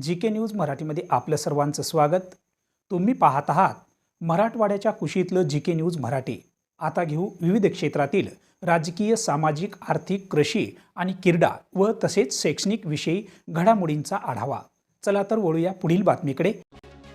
जी के news मराठीमध्ये आपलं सर्वांचं स्वागत। तुम्ही पाहत आहात मराठवाड्याच्या कुशीतलं जी के न्यूज मराठी। आता घेऊ विविध क्षेत्रातील राजकीय, सामाजिक, आर्थिक, कृषी आणि क्रीडा व तसेच शैक्षणिक विषयी घडामोडींचा आढावा। चला तर वळूया पुढील बातमीकडे।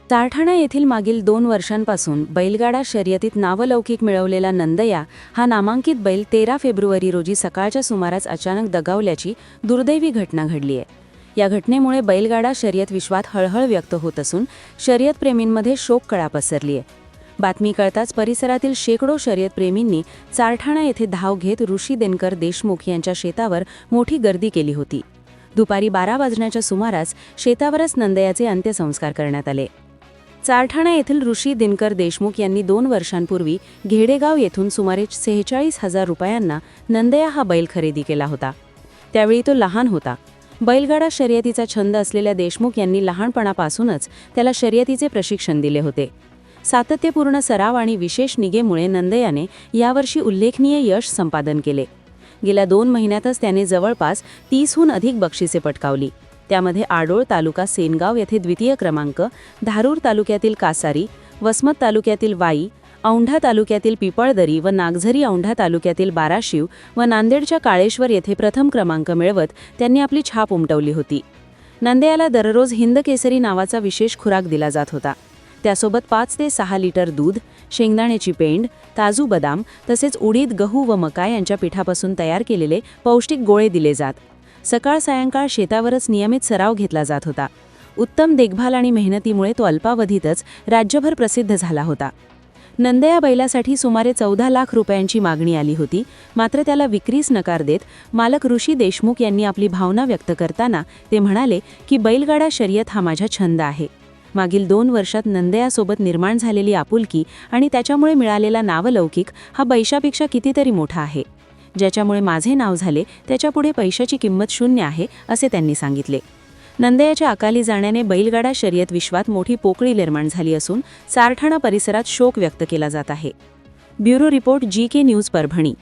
चारठाणा येथील मागील 2 वर्षांपासून बैलगाडा शर्यतीत नावलौकिक मिळवलेला नंदया हा नामांकित बैल 13 फेब्रुवारी रोजी सकाळच्या सुमारास अचानक दगावल्याची दुर्दैवी घटना घडली आहे। या घटनेमुळे बैलगाडा शर्यत विश्वात हळहळ व्यक्त होत असून शर्यतप्रेमींमध्ये शोककळा पसरली आहे। बातमी कळताच परिसरातील शेकडो शर्यतप्रेमींनी चारठाणा येथे धाव घेत ऋषी दिनकर देशमुख यांच्या शेतावर मोठी गर्दी केली होती। दुपारी 12 वाजण्याच्या सुमारास शेतावरच नंदयाचे अंत्यसंस्कार करण्यात आले। चारठाणा येथील ऋषी दिनकर देशमुख यांनी 2 वर्षांपूर्वी घेडेगाव येथून सुमारे 46,000 रुपयांना नंदया हा बैल खरेदी केला होता। त्यावेळी तो लहान होता। बैलगाडा शर्यतीचा छंद असलेल्या देशमुख यांनी लहानपणापासूनच त्याला शर्यतीचे प्रशिक्षण दिले होते। सातत्यपूर्ण सराव आणि विशेष निगेमुळे नंदयाने यावर्षी उल्लेखनीय यश संपादन केले। गेल्या 2 महिन्यातच त्याने जवळपास 30हून अधिक बक्षिसे पटकावली। त्यामध्ये आडोळ तालुका सेनगाव येथे द्वितीय क्रमांक, धारूर तालुक्यातील कासारी, वसमत तालुक्यातील वाई, औंढा तालुक्यातील पिपळदरी व नागझरी औंढा तालुक्यातील बाराशिव व नांदेडच्या काळेश्वर येथे प्रथम क्रमांक मिळवत त्यांनी आपली छाप उमटवली होती। नंदयाला दररोज हिंदकेसरी नावाचा विशेष खुराक दिला जात होता। त्यासोबत 5 ते 6 लिटर दूध, शेंगदाण्याची पेंड, काजू बदाम तसेच उडीद, गहू व मका यांच्या पिठापासून तयार केलेले पौष्टिक गोळे दिले जात। सकाळ सायंकाळ शेतावरच नियमित सराव घेतला जात होता। उत्तम देखभाल आणि मेहनतीमुळे तो अल्पावधीतच राज्यभर प्रसिद्ध झाला होता। नंदया बैलासाठी सुमारे 14 लाख रुपयांची मागणी आली होती, मात्र त्याला विक्रीस नकार देत मालक ऋषी देशमुख यांनी आपली भावना व्यक्त करताना ते म्हणाले की बैलगाडा शर्यत हा माझा छंद आहे। मागील 2 वर्षात नंदयासोबत निर्माण झालेली आपुलकी आणि त्याच्यामुळे मिळालेला नावलौकिक हा पैशापेक्षा कितीतरी मोठा आहे। ज्याच्यामुळे माझे नाव झाले त्याच्यापुढे पैशाची किंमत शून्य आहे, असे त्यांनी सांगितले। नंदयाच्या अकाली जाण्याने बैलगाडा शर्यत विश्वात मोठी पोकळी निर्माण झाली असून चारठाणा परिसरात शोक व्यक्त केला जात आहे। ब्युरो रिपोर्ट, जी के न्यूज, परभणी।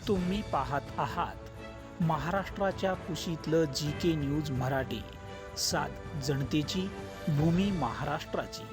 तुम्ही पाहत आहात महाराष्ट्राच्या कुशीतलं जी के न्यूज मराठी। सात जनतेची, भूमी महाराष्ट्राची।